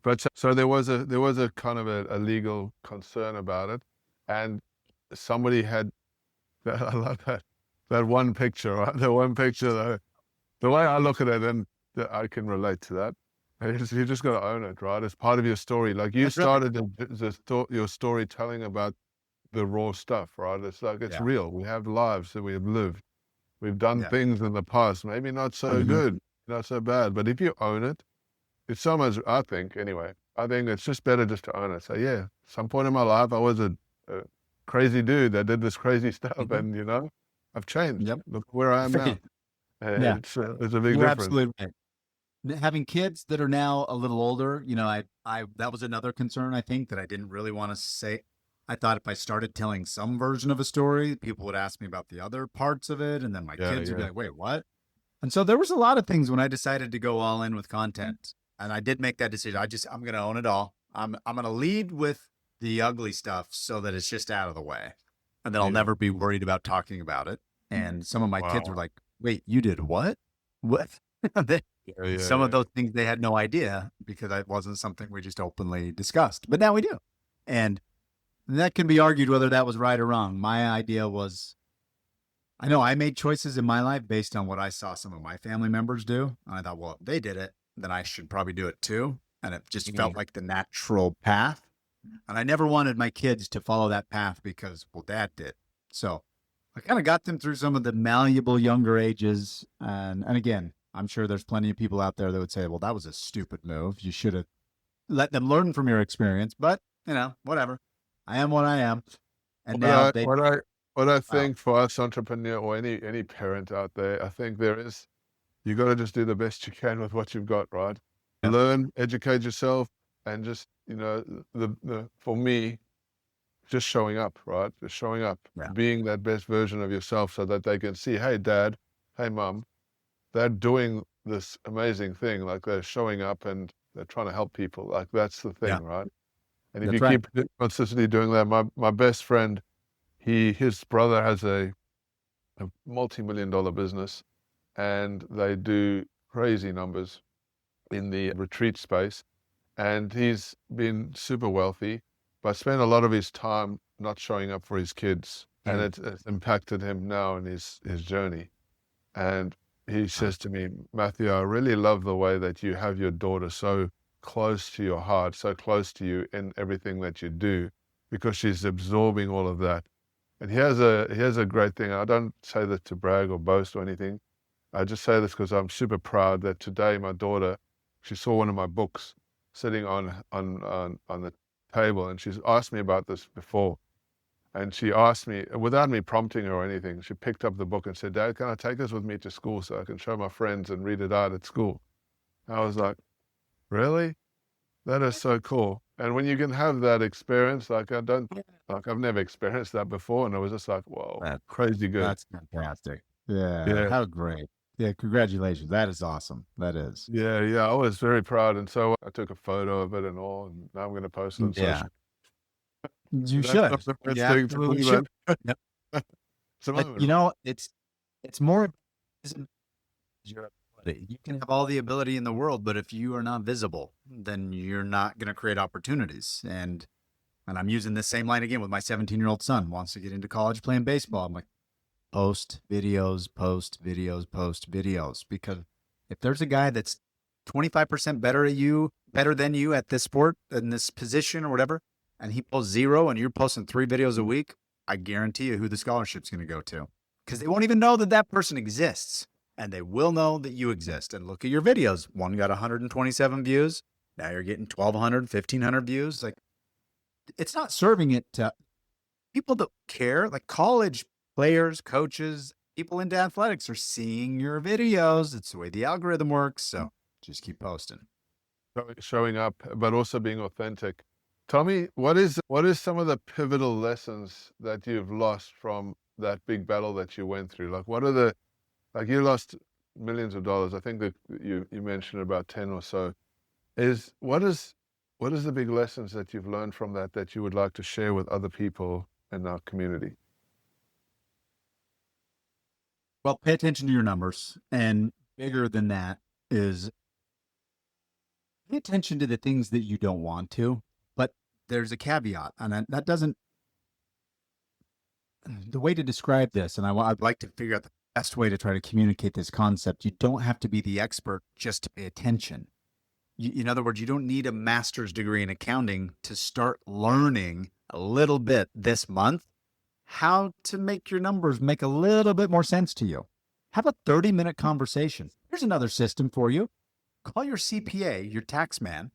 But so there was a kind of a legal concern about it, and somebody had. I love that one picture, right? The one picture, the way I look at it, and I can relate to that. You just got to own it, right? It's part of your story. Like you That's right. started your storytelling about the raw stuff, right? It's like it's Yeah. real. We have lives that we have lived. We've done Yeah. things in the past, maybe not so Mhm. good, not so bad, but if you own it, it's so much, I think, anyway, I think it's just better just to own it. So yeah, some point in my life, I was a crazy dude that did this crazy stuff Mhm. and, I've changed. Yep. Look where I am now. Yeah. It's a big You're difference. absolutely right. Having kids that are now a little older, I that was another concern, I think, that I didn't really want to say. I thought if I started telling some version of a story, people would ask me about the other parts of it, and then my Yeah, kids would be yeah. like, "Wait, what?" And so there was a lot of things when I decided to go all in with content, and I did make that decision. I'm going to own it all. I'm going to lead with the ugly stuff so that it's just out of the way, and then I'll Yeah. never be worried about talking about it. And some of my kids were Wow. like, "Wait, you did what? What?" Yeah, yeah, Some of yeah. those things they had no idea because it wasn't something we just openly discussed. But now we do. And that can be argued whether that was right or wrong. My idea was I know I made choices in my life based on what I saw some of my family members do. And I thought, well, if they did it, then I should probably do it too. And it just Mm. felt like the natural path. And I never wanted my kids to follow that path because, well, dad did. So I kind of got them through some of the malleable younger ages. And again, I'm sure there's plenty of people out there that would say, well, that was a stupid move. You should have let them learn from your experience. But, whatever. I am what I am. And What now I they, what I what I wow. think for us entrepreneur or any parent out there, I think you got to just do the best you can with what you've got, right? Yep. Learn, educate yourself, and just the for me, just showing up, right? Just showing up, Yeah. being that best version of yourself, so that they can see, hey, dad, hey, mom, they're doing this amazing thing, like they're showing up and they're trying to help people. Like that's the Yeah. thing, right? And if you That's right. keep consistently doing that, my best friend, his brother has a multi-million-dollar business, and they do crazy numbers in the retreat space. And he's been super wealthy, but spent a lot of his time not showing up for his kids, and Mm. it's impacted him now in his journey. And he Uh, says to me, Matthew, I really love the way that you have your daughter so close to your heart, so close to you in everything that you do, because she's absorbing all of that. And he has a great thing. I don't say this to brag or boast or anything. I just say this because I'm super proud that today my daughter, she saw one of my books sitting on the table, and she's asked me about this before. And she asked me, without me prompting her or anything, she picked up the book and said, Dad, can I take this with me to school so I can show my friends and read it out at school? I was like, really? That is so cool. And when you can have that experience, I've never experienced that before. And it was just like, whoa, that, crazy good. that's fantastic. Yeah. Yeah. How great. Yeah. Congratulations. That is awesome. That is. Yeah. Yeah. I was very proud. And so I took a photo of it and all, and now I'm going to post it on Yeah. social. You That's should. not the best You thing to absolutely do, should. man. Yep. It's a But moment, right? it's more isn't You can have all the ability in the world, but if you are not visible, then you're not going to create opportunities. And I'm using this same line again with my 17-year-old son wants to get into college playing baseball. I'm like, post videos, post videos, post videos. Because if there's a guy that's 25% better than you at this sport, in this position or whatever, and he posts 0 and you're posting 3 videos a week, I guarantee you who the scholarship's going to go to. Because they won't even know that that person exists. And they will know that you exist. And look at your videos. One got 127 views. Now you're getting 1,200, 1,500 views. Like, it's not serving it to people that care. Like college players, coaches, people into athletics are seeing your videos. It's the way the algorithm works. So just keep posting. Showing up, but also being authentic. Tell me, what is some of the pivotal lessons that you've lost from that big battle that you went through? Like, what are the, like you lost millions of dollars. I think that you mentioned about 10 or so. What is the big lessons that you've learned from that you would like to share with other people in our community? Well, pay attention to your numbers, and bigger than that is pay attention to the things that you don't want to, but there's a caveat, and that doesn't, the way to describe this, and I'd like to figure out the best way to try to communicate this concept. You don't have to be the expert just to pay attention. In other words, you don't need a master's degree in accounting to start learning a little bit this month how to make your numbers make a little bit more sense to you. Have a 30-minute conversation. Here's another system for you. Call your CPA, your tax man,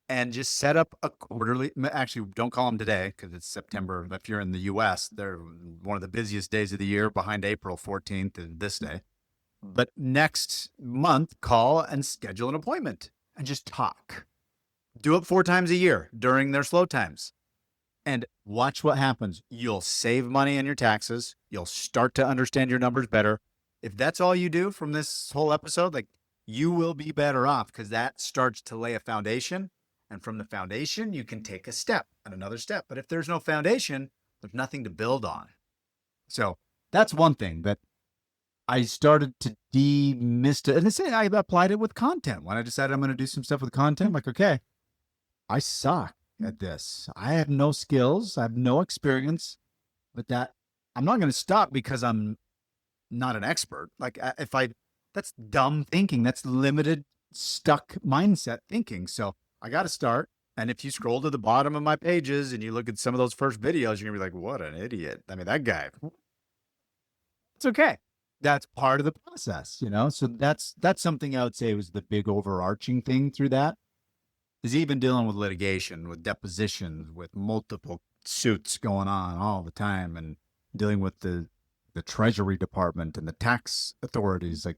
and just set up a quarterly. Actually, don't call them today because it's September. If you're in the US, they're one of the busiest days of the year behind April 14th and this day. But next month, call and schedule an appointment and just talk. Do it 4 times a year during their slow times. And watch what happens. You'll save money on your taxes. You'll start to understand your numbers better. If that's all you do from this whole episode, like, you will be better off because that starts to lay a foundation. And from the foundation, you can take a step and another step. But if there's no foundation, there's nothing to build on. So that's one thing that I started to demystify. And I applied it with content. When I decided I'm going to do some stuff with content, I'm like, okay, I suck at this. I have no skills. I have no experience, but I'm not going to stop because I'm not an expert. Like that's dumb thinking. That's limited, stuck mindset thinking. So I got to start. And if you scroll to the bottom of my pages and you look at some of those first videos, you're gonna be like, what an idiot. I mean, that guy, it's okay. That's part of the process, So that's something I would say was the big overarching thing through that. Is even dealing with litigation, with depositions, with multiple suits going on all the time, and dealing with the Treasury Department and the tax authorities. Like,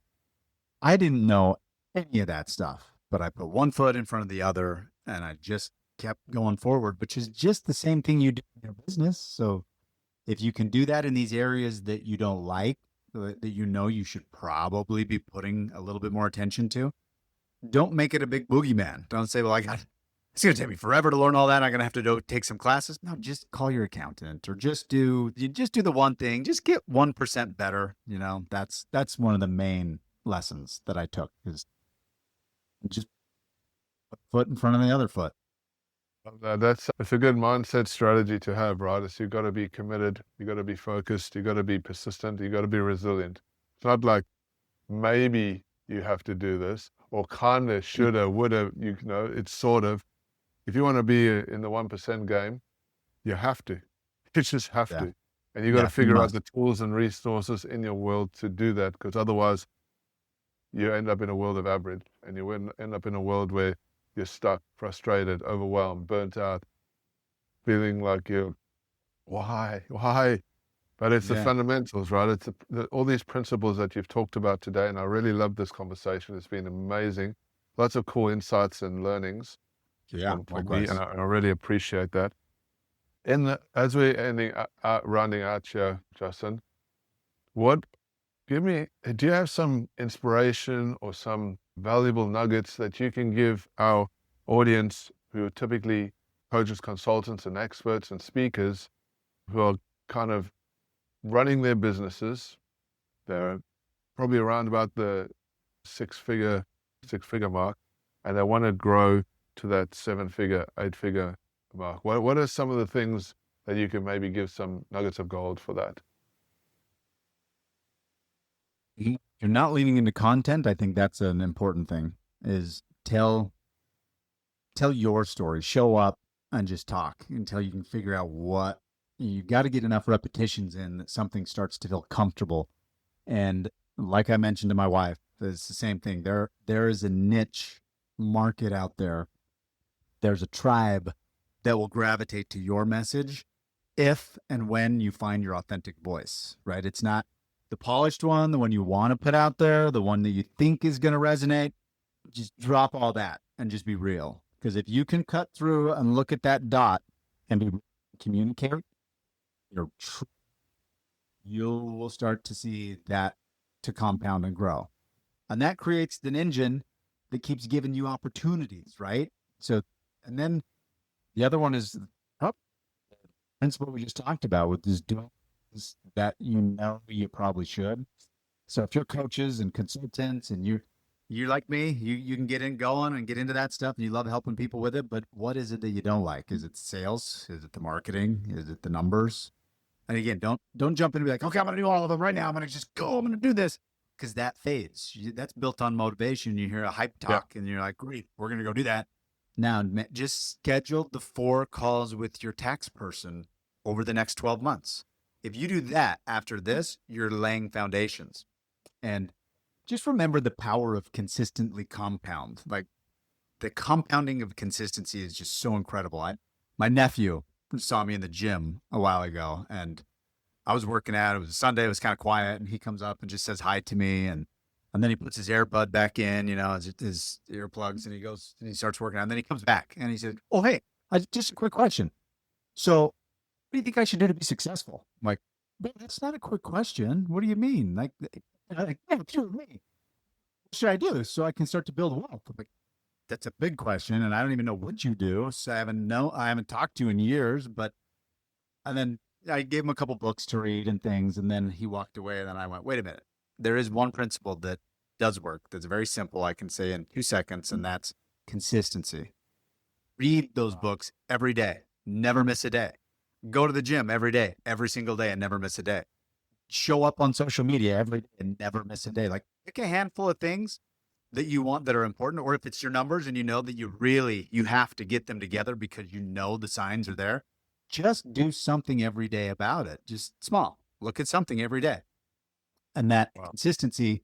I didn't know any of that stuff, but I put one foot in front of the other, and I just kept going forward, which is just the same thing you do in your business. So if you can do that in these areas that you don't like, that you should probably be putting a little bit more attention to, don't make it a big boogeyman. Don't say, well, it's going to take me forever to learn all that. I'm going to have to take some classes. No, just call your accountant or just do the one thing. Just get 1% better. That's one of the main lessons that I took, is just put a foot in front of the other foot. It's a good mindset strategy to have, right? You've got to be committed. You've got to be focused. You've got to be persistent. You've got to be resilient. It's not like maybe you have to do this, or kinda, shoulda, woulda, it's sort of, if you want to be in the 1% game, you have to. You just have to. And you got to figure out the tools and resources in your world to do that, because otherwise you end up in a world of average, and you end up in a world where you're stuck, frustrated, overwhelmed, burnt out, feeling like why? But it's the fundamentals, right? It's all these principles that you've talked about today, and I really love this conversation. It's been amazing. Lots of cool insights and learnings for me, and I really appreciate that. As we're rounding out here, Justin, do you have some inspiration or some valuable nuggets that you can give our audience, who are typically coaches, consultants, and experts and speakers, who are kind of running their businesses? They're probably around about the six-figure mark, and they want to grow to that seven-figure, eight-figure mark. What are some of the things that you can maybe give some nuggets of gold for that? You're not leaning into content. I think that's an important thing, is tell your story, show up and just talk until you can figure out what you got to get enough repetitions in that something starts to feel comfortable. And like I mentioned to my wife, it's the same thing. There is a niche market out there. There's a tribe that will gravitate to your message if and when you find your authentic voice, right? It's not the polished one, the one you want to put out there, the one that you think is going to resonate. Just drop all that and just be real. Because if you can cut through and look at that dot and communicate, you will start to see that to compound and grow. And that creates an engine that keeps giving you opportunities, right? So, and then the other one is principle we just talked about with this doing that you probably should. So if you're coaches and consultants and you're like me, you can get going and get into that stuff and you love helping people with it, but what is it that you don't like? Is it sales? Is it the marketing? Is it the numbers? And again, don't jump in and be like, okay, I'm going to do all of them right now. I'm going to just go. I'm going to do this, because that fades. That's built on motivation. You hear a hype talk and you're like, great, we're going to go do that. Now, just schedule the 4 calls with your tax person over the next 12 months. If you do that after this, you're laying foundations. And just remember the power of consistently compound. Like, the compounding of consistency is just so incredible. My nephew saw me in the gym a while ago, and I was working out. It was a Sunday. It was kind of quiet, and he comes up and just says hi to me, and then he puts his earbud back in, his earplugs, and he goes and he starts working out. And then he comes back and he said, "Oh, hey, just a quick question. So, what do you think I should do to be successful?" I'm like, "Bro, that's not a quick question. What do you mean? Like, yeah, sure, me. What should I do so I can start to build wealth?" I'm like, that's a big question, and I don't even know what you do. So I haven't talked to you in years, and then I gave him a couple books to read and things, and then he walked away, and then I went, wait a minute. There is one principle that does work. That's very simple. I can say in 2 seconds, and that's consistency. Read those books every day. Never miss a day. Go to the gym every day, every single day, and never miss a day. Show up on social media every day and never miss a day. Like, pick a handful of things that you want that are important, or if it's your numbers and you know that you have to get them together because the signs are there, just do something every day about it. Just small. Look at something every day. And that consistency,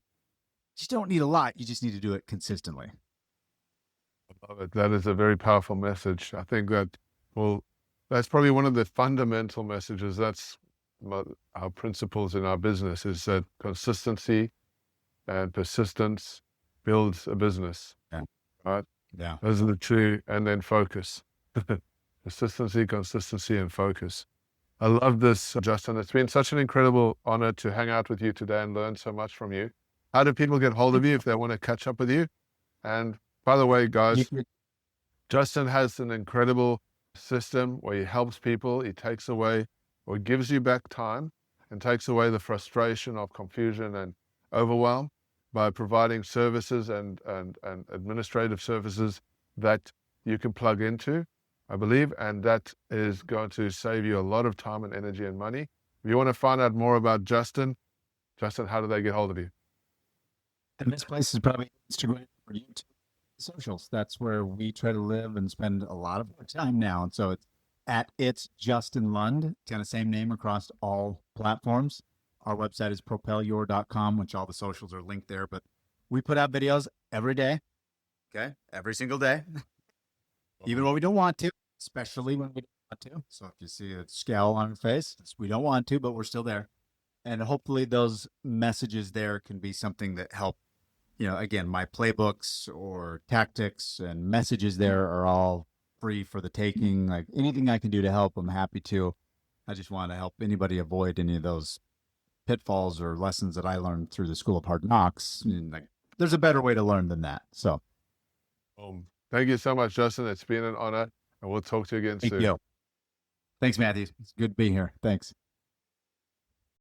you don't need a lot. You just need to do it consistently. I love it. That is a very powerful message. I think that's probably one of the fundamental messages. That's our principles in our business, is that consistency and persistence builds a business. Yeah. Right? Yeah. Those are the two, and then focus. Consistency, and focus. I love this, Justin. It's been such an incredible honor to hang out with you today and learn so much from you. How do people get hold of you if they want to catch up with you? And by the way, guys, Justin has an incredible system where he helps people. He takes away, or gives you back time and takes away the frustration of confusion and overwhelm by providing services and administrative services that you can plug into, I believe, and that is going to save you a lot of time and energy and money. If you want to find out more about Justin, how do they get hold of you? And this place is probably Instagram or YouTube, socials. That's where we try to live and spend a lot of our time now. And so it's Justin Lund, kind of same name across all platforms. Our website is propelyour.com, which all the socials are linked there. But we put out videos every day, okay? Every single day. Even when we don't want to, especially when we don't want to. So if you see a scowl on our face, we don't want to, but we're still there. And hopefully those messages there can be something that help. Again, my playbooks or tactics and messages there are all free for the taking. Like, anything I can do to help, I'm happy to. I just want to help anybody avoid any of those pitfalls or lessons that I learned through the School of Hard Knocks. There's a better way to learn than that. So, thank you so much, Justin. It's been an honor, and we'll talk to you again soon. Thank you. Thanks, Matthew. It's good to be here. Thanks.